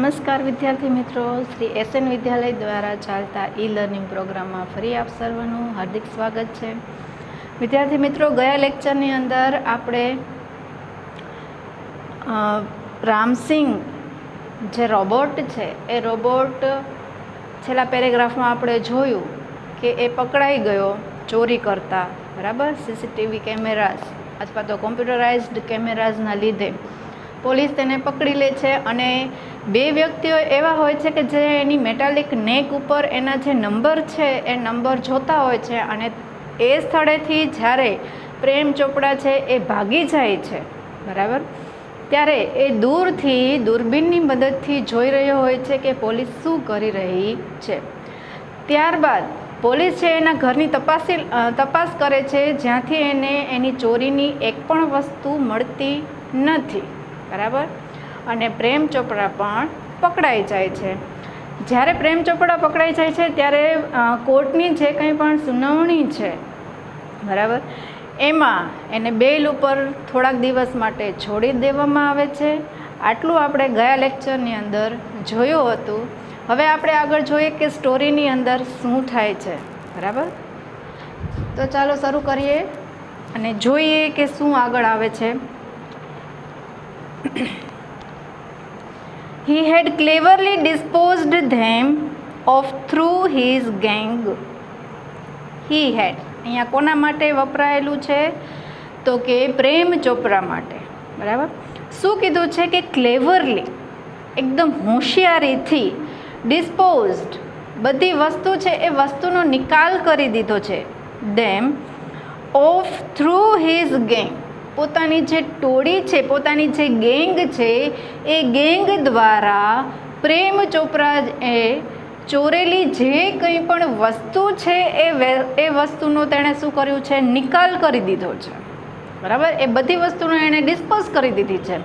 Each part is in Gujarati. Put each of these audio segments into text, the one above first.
નમસ્કાર વિદ્યાર્થી મિત્રો, શ્રી એસએન વિદ્યાલય દ્વારા ચાલતા ઈ લર્નિંગ પ્રોગ્રામમાં ફરી આપ સર્વનું હાર્દિક સ્વાગત છે. વિદ્યાર્થી મિત્રો, ગયા લેક્ચરની અંદર આપણે રામસિંગ જે રોબોટ છે એ રોબોટ છેલ્લા પેરેગ્રાફમાં આપણે જોયું કે એ પકડાઈ ગયો ચોરી કરતા, બરાબર. સીસીટીવી કેમેરાઝ અથવા તો કોમ્પ્યુટરાઇઝ્ડ કેમેરાઝના લીધે પોલીસ તેને પકડી લે છે અને બે વ્યક્તિઓ એવા હોય છે કે જે એની મેટાલિક નેક ઉપર એના જે નંબર છે એ નંબર જોતા હોય છે અને એ સ્થળેથી જ્યારે પ્રેમ ચોપડા છે એ ભાગી જાય છે, બરાબર, ત્યારે એ દૂરથી દૂરબીનની મદદથી જોઈ રહ્યો હોય છે કે પોલીસ શું કરી રહી છે. ત્યારબાદ પોલીસ છે એના ઘરની તપાસ કરે છે, જ્યાંથી એને એની ચોરીની એક પણ વસ્તુ મળતી નથી, બરાબર. અને પ્રેમ ચોપડા પણ પકડાઈ જાય છે. જ્યારે પ્રેમ ચોપડા પકડાઈ જાય છે ત્યારે કોર્ટની જે કંઈ પણ સુનાવણી છે, બરાબર, એમાં એને બેલ ઉપર થોડાક દિવસ માટે છોડી દેવામાં આવે છે. આટલું આપણે ગયા લેક્ચરની અંદર જોયું હતું. હવે આપણે આગળ જોઈએ કે સ્ટોરીની અંદર શું થાય છે, બરાબર. તો ચાલો શરૂ કરીએ અને જોઈએ કે શું આગળ આવે છે. He had cleverly disposed them of through his gang. He had અહીંયા કોના માટે વપરાયેલું છે તો કે પ્રેમ ચોપરા માટે, બરાબર. શું કીધું છે કે ક્લેવરલી, એકદમ હોશિયારીથી, ડિસ્પોઝડ, બધી વસ્તુ છે એ વસ્તુનો નિકાલ કરી દીધો છે, ધેમ ઓફ થ્રુ હિઝ ગેંગ, પોતાની જે ટોળી છે, પોતાની જે ગેંગ છે એ ગેંગ દ્વારા પ્રેમ ચોપરા એ ચોરેલી જે કંઈ પણ વસ્તુ છે એ વસ્તુનો તેણે શું કર્યું છે, નિકાલ કરી દીધો છે, બરાબર. એ બધી વસ્તુનો એણે ડિસ્પોઝ કરી દીધી છે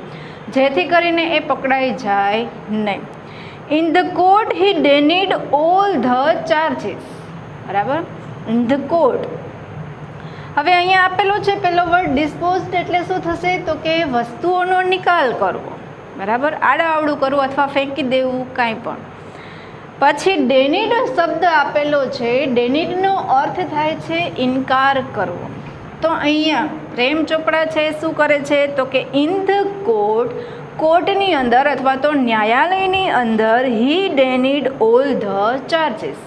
જેથી કરીને એ પકડાઈ જાય નહીં. In the court he denied all the charges, બરાબર. ઇન ધ કોર્ટ, હવે અહીંયા આપેલો છે પહેલો વર્ડ ડિસ્પોઝડ, એટલે શું થશે તો કે વસ્તુઓનો નિકાલ કરવો, બરાબર, આડાઅવળું કરવું અથવા ફેંકી દેવું કાંઈ પણ. પછી ડેનિડ શબ્દ આપેલો છે, ડેનિડનો અર્થ થાય છે ઇનકાર કરવો. તો અહીંયા પ્રેમ ચોપડા છે શું કરે છે તો કે ઇન ધ કોર્ટ, કોર્ટની અંદર અથવા તો ન્યાયાલયની અંદર હી ડેનિડ ઓલ ધ ચાર્જીસ.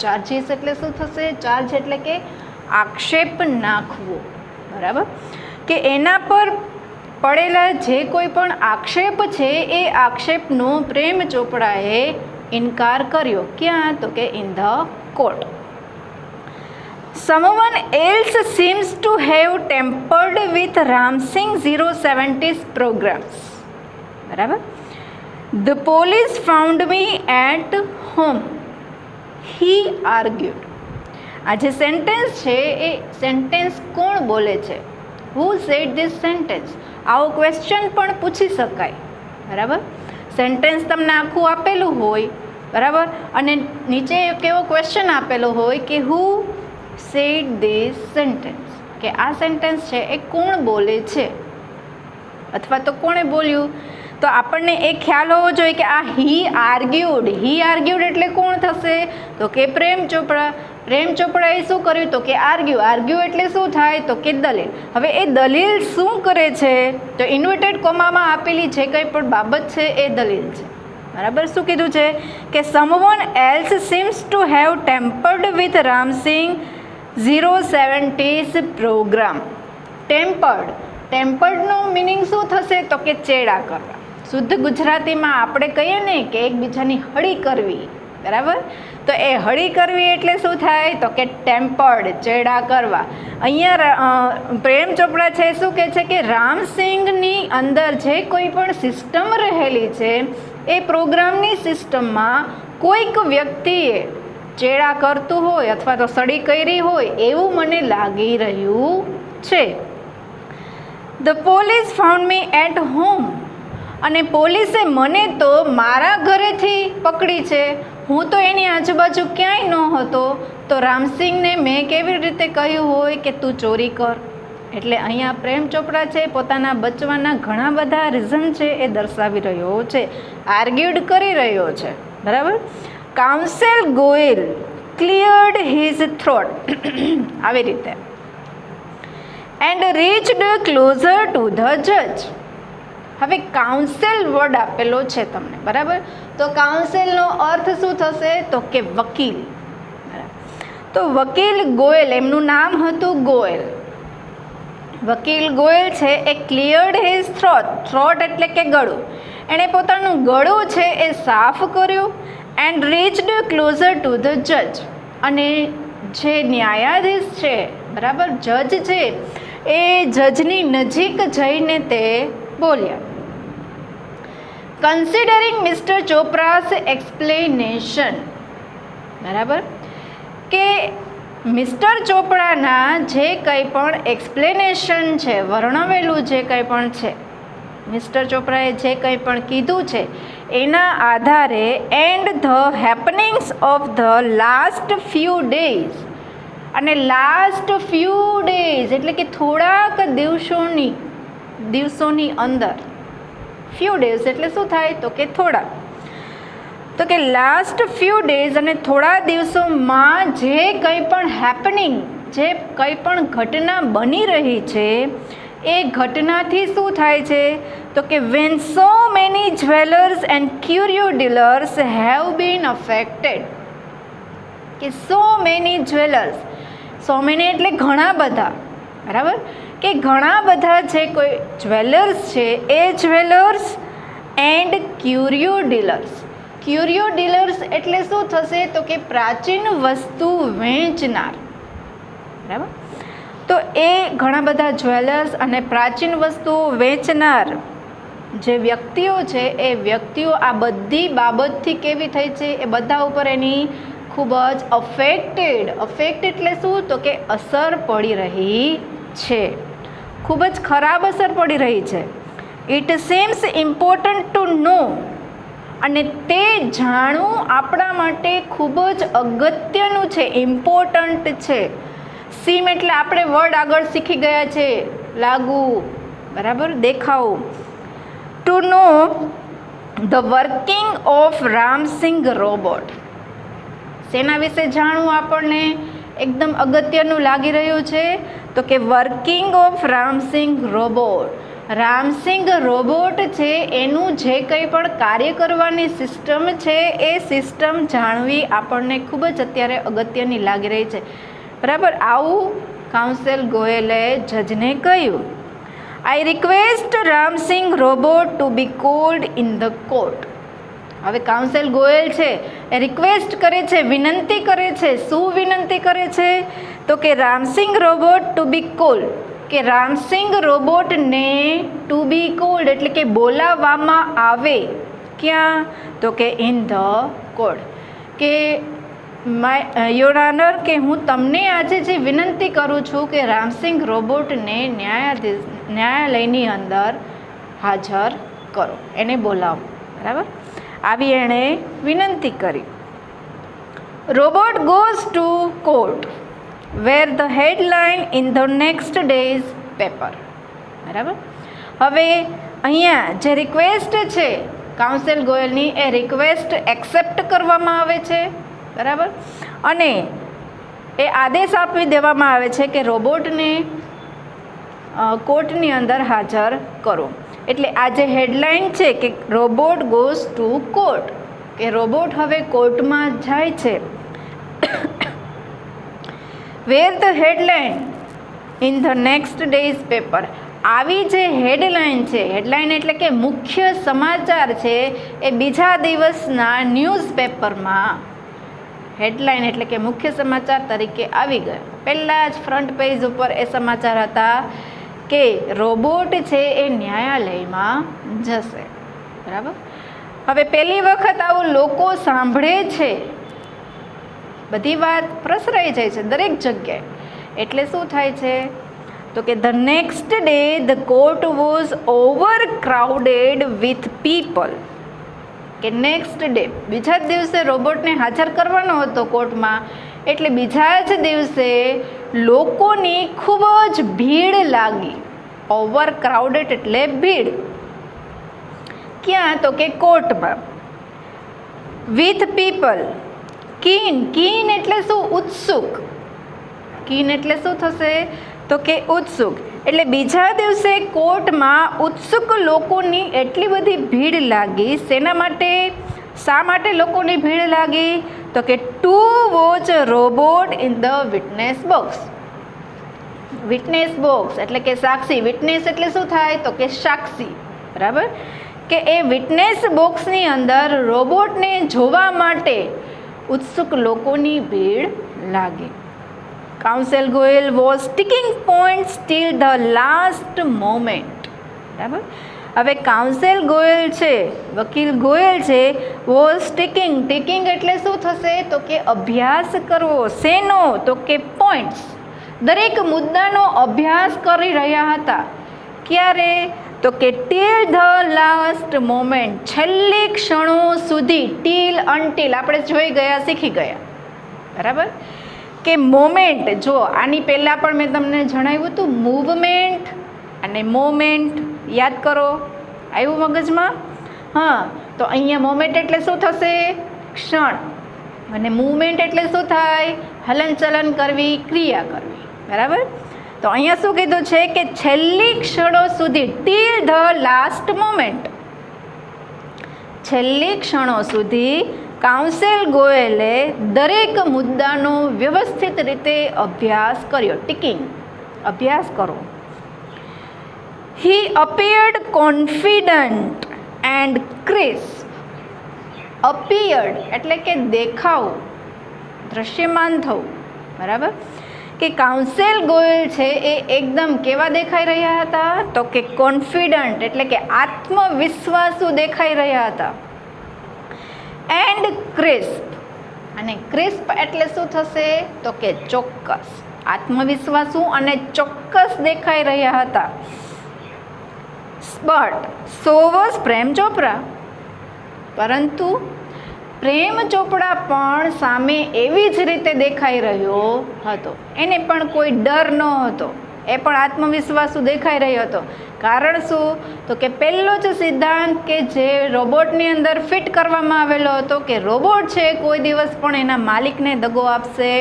ચાર્જીસ એટલે શું થશે, ચાર્જ એટલે કે આક્ષેપ નાખવો, બરાબર, કે એના પર પડેલા જે કોઈ પણ આક્ષેપ છે એ આક્ષેપનો પ્રેમ ચોપડાએ ઇનકાર કર્યો. ક્યાં તો કે in the court. Someone else seems to have tampered with Ramsing 070's programs, બરાબર. The police found me at home, he argued. આ જે સેન્ટેન્સ છે એ સેન્ટેન્સ કોણ બોલે છે, હુ સેડ ધીસ સેન્ટેન્સ, આવો ક્વેશ્ચન પણ પૂછી શકાય, બરાબર. સેન્ટેન્સ તમને આખું આપેલું હોય, બરાબર, અને નીચે કેવો ક્વેશ્ચન આપેલો હોય કે હુ સેડ ધીસ સેન્ટેન્સ, કે આ સેન્ટેન્સ છે એ કોણ બોલે છે અથવા તો કોણે બોલ્યું. તો આપણને એ ખ્યાલ હોવો જોઈએ કે આ હી આર્ગ્યુડ એટલે કોણ થશે તો કે પ્રેમ ચોપડા. પ્રેમ ચોપડાએ શું કર્યું તો કે આર્ગ્યુ એટલે શું થાય તો કે દલીલ. હવે એ દલીલ શું કરે છે તો ઇન્વર્ટેડ કોમામાં આપેલી જે કંઈ પણ બાબત છે એ દલીલ છે, બરાબર. શું કીધું છે કે someone else seems to have tampered with Ramsing 070's program. ટેમ્પર્ડનો મિનિંગ શું થશે તો કે ચેડા કરવા. શુદ્ધ ગુજરાતીમાં આપણે કહીએ ને કે એકબીજાની હળી કરવી, બરાબર. તો એ હળી કરવી એટલે શું થાય તો કે ટેમ્પર્ડ, ચેડા કરવા. અહીંયા પ્રેમ ચોપડા છે શું કહે છે કે રામસિંગની અંદર જે કોઈ પણ સિસ્ટમ રહેલી છે એ પ્રોગ્રામની સિસ્ટમમાં કોઈક વ્યક્તિએ ચેડા કરતું હોય અથવા તો સડી કરી હોય એવું મને લાગી રહ્યું છે. The police found me at home, અને પોલીસે મને તો મારા ઘરેથી પકડી છે, હું તો એની આજુબાજુ ક્યાંય ન હતો. તો રામસિંગને મેં કેવી રીતે કહ્યું હોય કે તું ચોરી કર, એટલે અહીંયા પ્રેમ ચોપડા છે પોતાના બચવાના ઘણા બધા રીઝન છે એ દર્શાવી રહ્યો છે, આર્ગ્યુડ કરી રહ્યો છે, બરાબર. Counsel Goyal cleared his throat આવી રીતે and reached closure to the જજ. હવે કાઉન્સેલ વર્ડ આપેલો છે તમને, બરાબર. તો કાઉન્સેલનો અર્થ શું થશે? તો કે વકીલ. તો વકીલ ગોયલ, એમનું નામ હતું ગોયલ. વકીલ ગોયલ છે એ ક્લિયર્ડ હિઝ થ્રોટ, થ્રોટ એટલે કે ગળું, એણે પોતાનું ગળું છે એ સાફ કર્યું. And reached closure to the જજ, અને જે ન્યાયાધીશ છે, બરાબર, જજ છે, એ જજની નજીક જઈને તે બોલ્યા. કન્સિડરિંગ મિસ્ટર ચોપરાસ એક્સપ્લેનેશન, બરાબર, કે મિસ્ટર ચોપડાના જે કંઈ પણ એક્સપ્લેનેશન છે, વર્ણવેલું જે કંઈ પણ છે, મિસ્ટર ચોપરાએ જે કંઈ પણ કીધું છે એના આધારે and the happenings of the last few days, અને લાસ્ટ ફ્યુ ડેઝ એટલે કે થોડાક દિવસોની અંદર, ફ્યુ ડેઝ એટલે શું થાય? તો કે થોડા, તો કે લાસ્ટ ફ્યુ ડેઝ અને થોડા દિવસોમાં જે કંઈ પણ હેપનિંગ, જે કંઈ પણ ઘટના બની રહી છે એ ઘટનાથી શું થાય છે? તો કે when so many jewelers and curio dealers have been affected, કે so many jewelers, so many એટલે ઘણા બધા, બરાબર, કે ઘણા બધા જે કોઈ જ્વેલર્સ છે એ જ્વેલર્સ એન્ડ ક્યુરિયો ડીલર્સ, ક્યુરિયો ડીલર્સ એટલે શું થશે? તો કે પ્રાચીન વસ્તુ વેચનાર, બરાબર. તો એ ઘણા બધા જ્વેલર્સ અને પ્રાચીન વસ્તુઓ વેચનાર જે વ્યક્તિઓ છે એ વ્યક્તિઓ આ બધી બાબતથી કેવી થઈ છે? એ બધા ઉપર એની ખૂબ જ અફેક્ટેડ એટલે શું? તો કે અસર પડી રહી છે, ખૂબ જ ખરાબ અસર પડી રહી છે. ઇટ સીમ્સ ઇમ્પોર્ટન્ટ ટુ નો, અને તે જાણવું આપણા માટે ખૂબ જ અગત્યનું છે, ઇમ્પોર્ટન્ટ છે. સીમ એટલે આપણે વર્ડ આગળ શીખી ગયા છે, લાગવું, બરાબર, દેખાવું. To know the working of Ramsingh robot, શેના વિશે જાણવું આપણને એકદમ અગત્યનું લાગી રહ્યું છે? તો કે working of Ramsingh robot, Ram Singh robot છે એનું જે કંઈ પણ કાર્ય કરવાની સિસ્ટમ છે એ સિસ્ટમ જાણવી આપણને ખૂબ જ અત્યારે અગત્યની લાગી રહી છે, બરાબર. આવું કાઉન્સેલ ગોયલે જજને કહ્યું. I request Ramsingh robot to be called in the court. હવે કાઉન્સેલ ગોયલ છે એ રિક્વેસ્ટ કરે છે, વિનંતી કરે છે. શું વિનંતી કરે છે? તો કે Ramsingh robot to be called, કે રામસિંગ રોબોટને ટુ બી કોલ્ડ એટલે કે બોલાવવામાં આવે. ક્યાં? તો કે ઇન ધ કોર્ટ. કે યોર ઓનર, કે હું તમને આજે જે વિનંતી કરું છું કે રામસિંગ રોબોટને ન્યાયાલયની અંદર હાજર કરો, એને બોલાવો, બરાબર. આવી એણે વિનંતી કરી. Robot goes to court were the headline in the next day's paper, બરાબર. હવે અહીંયા જે રિક્વેસ્ટ છે કાઉન્સેલ ગોયલની, એ રિક્વેસ્ટ એક્સેપ્ટ કરવામાં આવે છે, બરાબર, અને એ આદેશ આપી દેવામાં આવે છે કે રોબોટને કોર્ટની અંદર હાજર કરો. એટલે આ જે હેડલાઇન છે કે રોબોટ ગોઝ ટુ કોર્ટ, કે રોબોટ હવે કોર્ટમાં જાય છે. Where the headline in the next day's paper, આવી જે હેડલાઇન છે, હેડલાઇન એટલે કે મુખ્ય સમાચાર છે, એ બીજા દિવસના ન્યૂઝપેપરમાં હેડલાઇન એટલે કે મુખ્ય સમાચાર તરીકે આવી ગયા. પહેલાં જ ફ્રન્ટ પેજ ઉપર એ સમાચાર હતા કે રોબોટ છે એ ન્યાયાલયમાં જશે, બરાબર. હવે પહેલી વખત આવું લોકો સાંભળે છે, બધી વાત પ્રસરાઈ જાય છે દરેક જગ્યાએ. એટલે શું થાય છે? તો કે the next day the court was over crowded with people, કે નેક્સ્ટ ડે બીજા જ દિવસે રોબોટને હાજર કરવાનો હતો કોર્ટમાં, એટલે બીજા જ દિવસે લોકોની ખૂબ જ ભીડ લાગી. ઓવર ક્રાઉડેડ એટલે ભીડ. ક્યાં? તો કે કોર્ટમાં. વિથ પીપલ, કીન, કીન એટલે શું? ઉત્સુક. કીન એટલે શું થશે? તો કે ઉત્સુક. એટલે બીજા દિવસે કોર્ટમાં ઉત્સુક લોકોની એટલી બધી ભીડ લાગી. શેના માટે? શા માટે લોકોની ભીડ લાગી? તો કે two watch robot in the witness box. Witness box એટલે કે સાક્ષી. વિટનેસ એટલે શું થાય? તો કે સાક્ષી. બરાબર, કે એ વિટનેસ બોક્સની અંદર રોબોટને જોવા માટે ઉત્સુક લોકોની ભીડ લાગી. Counsel Goyal was sticking points till the last moment. બરાબર, હવે કાઉન્સિલ ગોયલ છે, વકીલ ગોયલ છે, વોઝ સ્ટીકિંગ. ટીકિંગ એટલે શું થશે? તો કે અભ્યાસ કરવો. શેનો? તો કે પોઈન્ટ્સ. દરેક મુદ્દાનો અભ્યાસ કરી રહ્યા હતા. ક્યારે? તો કે ટીલ ધ લાસ્ટ મોમેન્ટ, છેલ્લી ક્ષણો સુધી. ટીલ, અનટીલ આપણે જોઈ ગયા, શીખી ગયા. બરાબર, કે મોમેન્ટ. જો આની પહેલાં પણ મેં તમને જણાવ્યું હતું મૂવમેન્ટ અને મોમેન્ટ. યાદ કરો, આવ્યું મગજમાં? હા, તો અહીંયા મોમેન્ટ એટલે શું થશે? ક્ષણ. અને મૂવમેન્ટ એટલે શું થાય? હલનચલન કરવી, ક્રિયા કરવી. બરાબર, તો અહીંયા શું કીધું છે કે છેલ્લી ક્ષણો સુધી, ટીલ ધ લાસ્ટ મોમેન્ટ, છેલ્લી ક્ષણો સુધી કાઉન્સિલ ગોયલે દરેક મુદ્દાનો વ્યવસ્થિત રીતે અભ્યાસ કર્યો. ટીકિંગ, અભ્યાસ કરો. He appeared confident and crisp. Appeared એટલે કે દેખાવું, દ્રશ્યમાન થવું. બરાબર, કે કાઉન્સિલ ગોયલ છે એ એકદમ કેવા દેખાઈ રહ્યા હતા? તો કે કોન્ફિડન્ટ એટલે કે આત્મવિશ્વાસુ દેખાઈ રહ્યા હતા. એન્ડ ક્રિસ્પ, અને ક્રિસ્પ એટલે શું થશે? તો કે ચોક્કસ. આત્મવિશ્વાસુ અને ચોક્કસ દેખાઈ રહ્યા હતા. But so was Prem Chopra. પરંતુ પ્રેમ ચોપડા પણ સામે એવી જ રીતે દેખાઈ રહ્યો હતો. એને પણ કોઈ ડર ન હતો. એ પણ આત્મવિશ્વાસુ દેખાઈ રહ્યો હતો. કારણ શું? તો કે પહેલો જ સિદ્ધાંત કે જે રોબોટની અંદર ફિટ કરવામાં આવેલો હતો કે રોબોટ છે કોઈ દિવસ પણ એના માલિકને દગો આપશે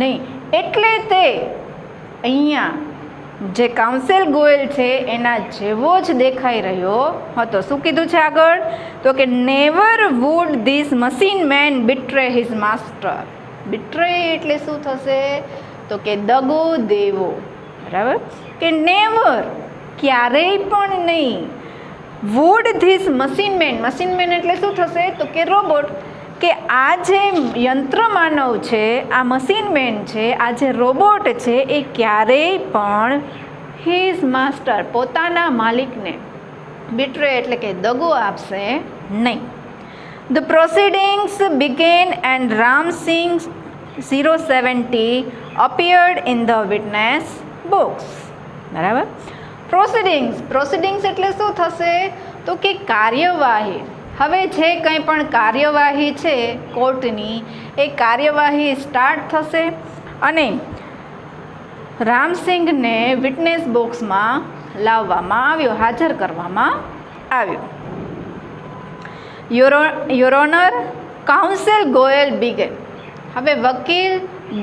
નહીં. એટલે તે અહીંયા જે કાઉન્સિલ ગોયલ છે એના જેવો જ દેખાઈ રહ્યો હતો. શું કીધું છે આગળ? તો કે never would this machine man betray his master. Betray એટલે શું થશે? તો કે દગો દેવો. બરાબર, કે નેવર, ક્યારેય પણ નહીં. Would this machine man, machine man એટલે શું થશે? તો કે રોબોટ. કે આ જે યંત્ર માનવ છે, આ મશીન મેન છે, આ જે રોબોટ છે એ ક્યારેય પણ હિઝ માસ્ટર, પોતાના માલિકને બિટ્રે એટલે કે દગો આપશે નહીં. The proceedings began and Ramsingh 070 appeared in the witness box. બરાબર, પ્રોસિડિંગ્સ, પ્રોસિડિંગ્સ એટલે શું થશે? તો કે કાર્યવાહી. હવે જે કંઈ પણ કાર્યવાહી છે કોર્ટની, એ કાર્યવાહી સ્ટાર્ટ થશે અને રામસિંગને વિટનેસ બોક્સમાં લાવવામાં આવ્યો, હાજર કરવામાં આવ્યો. Your honour, counsel Goyal began. હવે વકીલ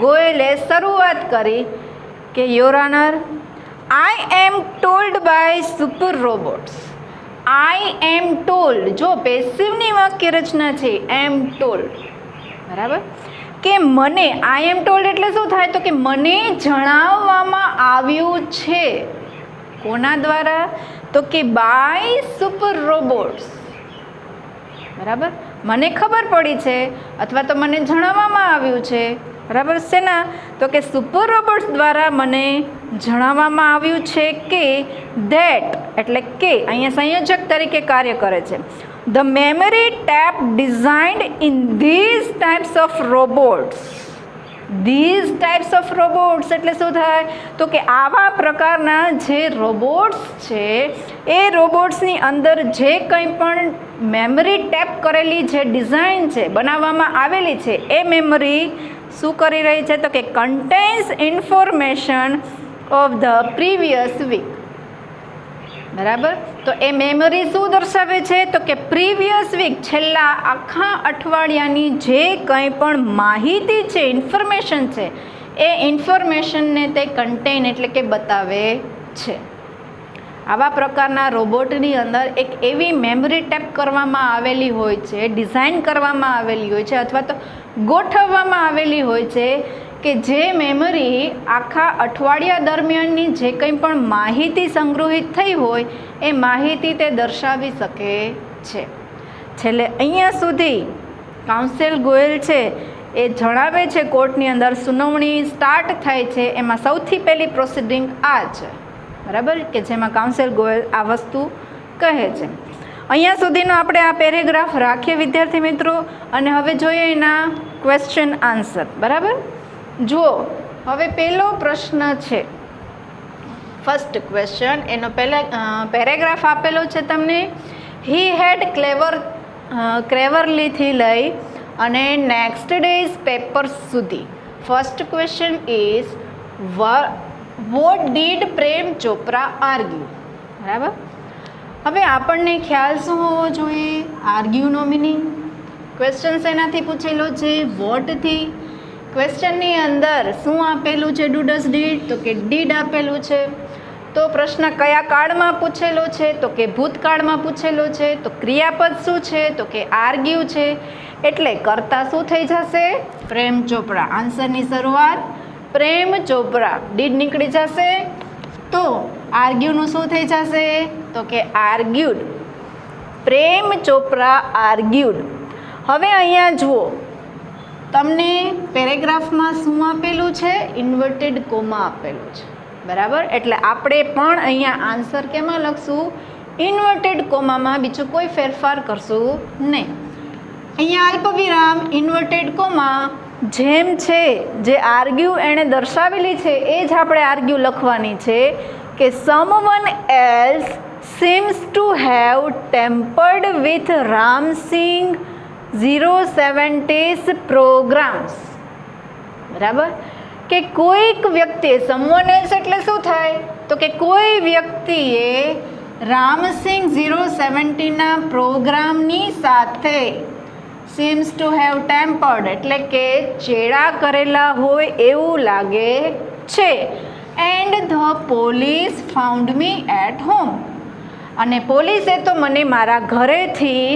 ગોયલે શરૂઆત કરી કે your honour, I am told by super robots. I am told, જો પેસિવની વાક્ય રચના છે, એમ ટોલ્ડ. બરાબર, કે મને, આઈ એમ ટોલ્ડ એટલે શું થાય? તો કે મને જણાવવામાં આવ્યું છે. કોના દ્વારા? તો કે બાય સુપર રોબોટ્સ. બરાબર, મને ખબર પડી છે અથવા તો મને જણાવવામાં આવ્યું છે. બરાબર, શેના? તો કે સુપર રોબોટ્સ દ્વારા મને જણાવવામાં આવ્યું છે કે ધેટ એટલે કે અહીંયા સંયોજક તરીકે કાર્ય કરે છે. The memory tape designed in these types of robots. These types of robots એટલે શું થાય? તો કે આવા પ્રકારના જે રોબોટ્સ છે એ રોબોટ્સની અંદર જે કંઈ પણ મેમરી ટેપ કરેલી જે ડિઝાઇન છે, બનાવવામાં આવેલી છે, એ મેમરી શું કરી રહી છે? તો કે contains information of the previous week. બરાબર. તો એ મેમરી શું દર્શાવે છે? તો કે પ્રીવિયસ વીક, છેલ્લા આખા અઠવાડિયાની જે કંઈ પણ માહિતી છે, ઇન્ફોર્મેશન છે, એ ઇન્ફોર્મેશનને તે કન્ટેન એટલે કે બતાવે છે. આવા પ્રકારના રોબોટની અંદર એક એવી મેમરી ટેપ કરવામાં આવેલી હોય છે, ડિઝાઇન કરવામાં આવેલી હોય છે, અથવા તો ગોઠવવામાં આવેલી હોય છે કે જે મેમરી આખા અઠવાડિયા દરમિયાનની જે કંઈ પણ માહિતી સંગ્રહિત થઈ હોય એ માહિતી તે દર્શાવી શકે છે. છેલ્લે અહીંયા સુધી કાઉન્સિલ ગોયલ છે એ જણાવે છે કોર્ટની અંદર સુનાવણી સ્ટાર્ટ થાય છે, એમાં સૌથી પહેલી પ્રોસિડિંગ આ છે. બરાબર, કે જેમાં કાઉન્સિલ ગોયલ આ વસ્તુ કહે છે. અહીંયા સુધીનો આપણે આ પેરેગ્રાફ રાખીએ વિદ્યાર્થી મિત્રો, અને હવે જોઈએ એના ક્વેશ્ચન આન્સર. બરાબર, જુઓ હવે પહેલો પ્રશ્ન છે, ફર્સ્ટ ક્વેશ્ચન, એનો પેરેગ્રાફ આપેલો છે તમને. હી હેડ ક્લેવરલીથી લઈ અને નેક્સ્ટ ડેઝ પેપર્સ સુધી. First question is what did Prem Chopra argue. બરાબર, હવે આપણને ખ્યાલ શું હોવો જોઈએ? આર્ગ્યુનો મિનિંગ. ક્વેશ્ચન શેનાથી પૂછેલો છે? વોટથી. ક્વેશ્ચનની અંદર શું આપેલું છે? ડુ ડઝ ડીડ, તો કે ડીડ આપેલું છે. તો પ્રશ્ન કયા કાળમાં પૂછેલો છે? તો કે ભૂતકાળમાં પૂછેલો છે. તો ક્રિયાપદ શું છે? તો કે આર્ગ્યુ છે. એટલે કરતા શું થઈ જશે? પ્રેમ ચોપરા. આન્સરની શરૂઆત પ્રેમ ચોપરા, ડીડ નીકળી જશે. તો આર્ગ્યુનું શું થઈ જશે? તો કે આર્ગ્યુડ. પ્રેમ ચોપરા આર્ગ્યુડ. હવે અહીંયા જુઓ, તમને પેરેગ્રાફમાં શું આપેલું છે? ઇન્વર્ટેડ કોમા આપેલું છે. બરાબર, એટલે આપણે પણ અહીંયા આન્સર કેમાં લખશું? ઇન્વર્ટેડ કોમામાં, બીજું કોઈ ફેરફાર કરશું નહીં. અહીંયા અલ્પવિરામ, ઇન્વર્ટેડ કોમા, જેમ છે જે આર્ગ્યુ એણે દર્શાવેલી છે એ જ આપણે આર્ગ્યુ લખવાની છે કે someone else seems to have tampered with Ramsing 070's programs. બરાબર, કે કોઈક વ્યક્તિએ, સમવન એલ્સ એટલે શું થાય? તો કે કોઈ વ્યક્તિએ રામસિંગ 070ના પ્રોગ્રામની સાથે seems to have tampered એટલે કે ચેડા કરેલા હોય એવું લાગે છે. And the police found me at home, અને પોલીસે તો મને મારા ઘરેથી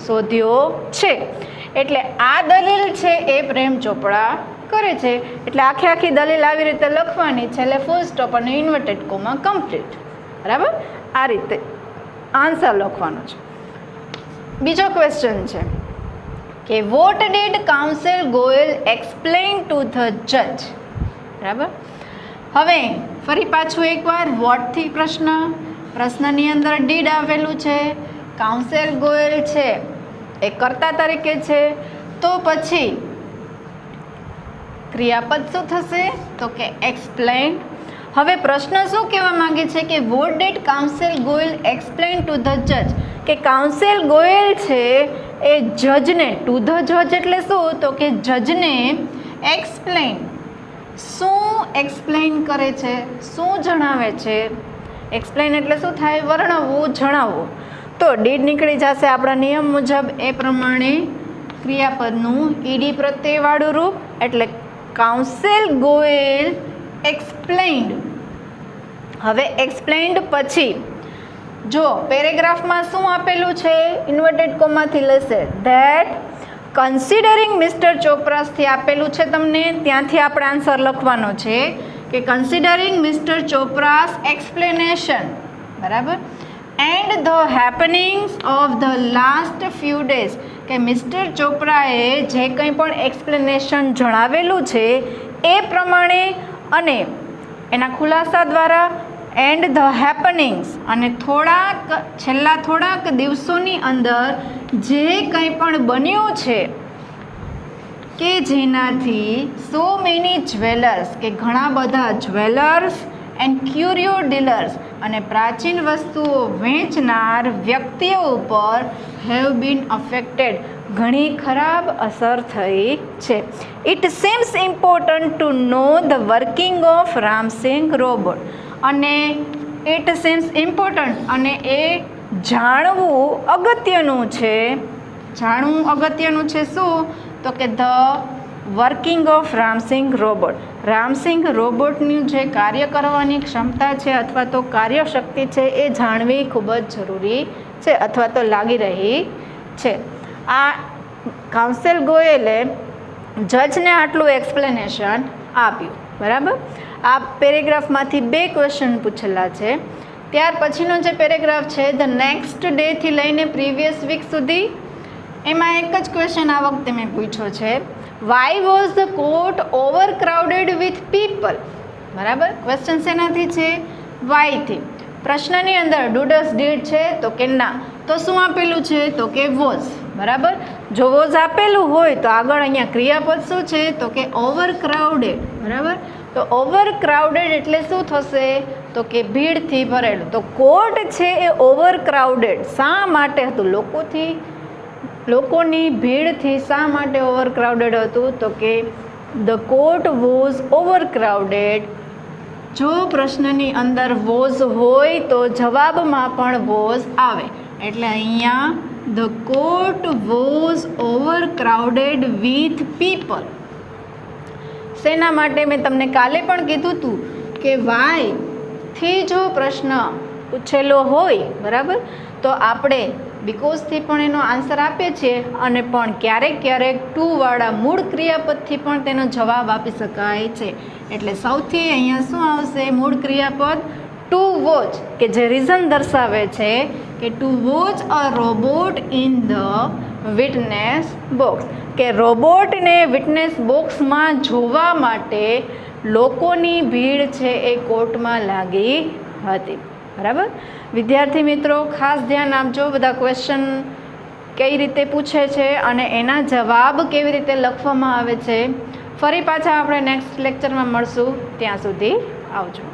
શોધ્યો છે. એટલે આ દલીલ છે એ પ્રેમ ચોપડા કરે છે. એટલે આખી દલીલ આવી રીતે લખવાની છે, એટલે ફૂલ સ્ટોપ અને ઇન્વર્ટેડ કોમા કમ્પ્લીટ. બરાબર, આ રીતે આન્સર લખવાનો છે. બીજો ક્વેશ્ચન છે કે what did council Goyal explain to the જજ. બરાબર, હવે ફરી પાછું એકવાર વોટથી પ્રશ્નની અંદર ડીડ આવેલું છે, કાઉન્સિલ ગોયલ છે એ કર્તા તરીકે છે, તો પછી ક્રિયાપદ શું થશે? તો કે એક્સપ્લેન. હવે પ્રશ્ન શું કહેવા માંગે છે કે what did council Goyal explain to the જજ, કે કાઉન્સિલ ગોયલ છે એ જજને, ટુ ધ જજ એટલે શું? તો કે જજને એક્સપ્લેન. શું એક્સપ્લેન કરે છે? શું જણાવે છે? એક્સપ્લેન એટલે શું થાય? વર્ણવવું, જણાવવું. તો ડીડ નીકળી જશે આપણા નિયમ મુજબ એ પ્રમાણે ક્રિયાપદનું ઈડી પ્રત્યયવાળું રૂપ, એટલે કાઉન્સિલ ગોયલ એક્સપ્લેન્ડ. હવે એક્સપ્લેન્ડ પછી જો પેરેગ્રાફમાં શું આપેલું છે? ઇન્વર્ટેડ કોમાથી લેશે ધેટ કન્સિડરિંગ મિસ્ટર ચોપરાસથી આપેલું છે તમને, ત્યાંથી આપણે આન્સર લખવાનો છે કે કન્સિડરિંગ મિસ્ટર ચોપરાસ એક્સપ્લેનેશન. બરાબર, and the happenings of the last few days, કે મિસ્ટર ચોપરાએ જે કંઈ પણ એક્સપ્લેનેશન જણાવેલું છે એ પ્રમાણે અને એના ખુલાસા દ્વારા, એન્ડ ધ હેપનિંગ્સ, અને છેલ્લા થોડાક દિવસોની અંદર જે કંઈ પણ બન્યું છે કે જેનાથી સો મેની જ્વેલર્સ, કે ઘણા બધા જ્વેલર્સ એન્ડ ક્યુરિયો ડીલર્સ અને પ્રાચીન વસ્તુઓ વેચનાર વ્યક્તિઓ ઉપર હેવ બીન અફેક્ટેડ, ઘણી ખરાબ અસર થઈ છે. It seems important to know the working of Ramsingh robot, અને ઇટ સીમ્સ ઇમ્પોર્ટન્ટ, અને એ જાણવું અગત્યનું છે. જાણવું અગત્યનું છે શું? તો કે the working of Ramsingh robot, Ramsingh રોબોટની જે કાર્ય કરવાની ક્ષમતા છે અથવા તો કાર્યશક્તિ છે એ જાણવી ખૂબ જ જરૂરી છે અથવા તો લાગી રહી છે. આ કાઉન્સિલ ગોયલે જજને આટલું એક્સપ્લેનેશન આપ્યું. બરાબર. આ પેરેગ્રાફમાંથી 2 ક્વેશ્ચન પૂછેલા છે. ત્યાર પછીનો જે પેરેગ્રાફ છે ધ નેક્સ્ટ ડેથી લઈને પ્રીવિયસ વીક સુધી, એમાં એક જ ક્વેશ્ચન આ વખતે મેં પૂછ્યો છે. Why was the court over crowded with people? બરાબર. ક્વેશ્ચન શેનાથી છે? વાયથી. પ્રશ્નની અંદર ડુડસ ડીડ છે તો કે ના, તો શું આપેલું છે? તો કે વોઝ. બરાબર. જો વોઝ આપેલું હોય તો આગળ અહીંયા ક્રિયાપદ શું છે? તો કે ઓવર ક્રાઉડેડ. બરાબર. તો ઓવર ક્રાઉડેડ એટલે શું થશે? તો કે ભીડથી ભરેલું. તો કોર્ટ છે એ ઓવર ક્રાઉડેડ શા માટે હતું? લોકોની ભીડથી શા માટે ઓવર ક્રાઉડેડ હતું? તો કે the court was over crowded. જો પ્રશ્નની અંદર વોઝ હોય તો જવાબમાં પણ વોઝ આવે, એટલે અહીંયા the court was over crowded with people. શેના માટે? મેં તમને કાલે પણ કીધું હતું કે વાયથી જો પ્રશ્ન પૂછેલો હોય, બરાબર, તો આપણે બીકોઝથી પણ એનો આન્સર આપીએ છીએ, અને પણ ક્યારેક ક્યારેક ટુવાળા મૂળ ક્રિયાપદથી પણ તેનો જવાબ આપી શકાય છે. એટલે સૌથી અહીંયા શું આવશે? મૂળ ક્રિયાપદ ટુ વોચ, કે જે રીઝન દર્શાવે છે કે two watch a robot in the witness box, કે રોબોટને વિટનેસ બોક્સમાં જોવા માટે લોકોની ભીડ છે એ કોર્ટમાં લાગી હતી. બરાબર. વિદ્યાર્થી મિત્રો ખાસ ધ્યાન આપજો, બધા ક્વેશ્ચન કઈ રીતે પૂછે છે અને એના જવાબ કેવી રીતે લખવામાં આવે છે. ફરી પાછા આપણે નેક્સ્ટ લેક્ચરમાં મળશું. ત્યાં સુધી આવજો.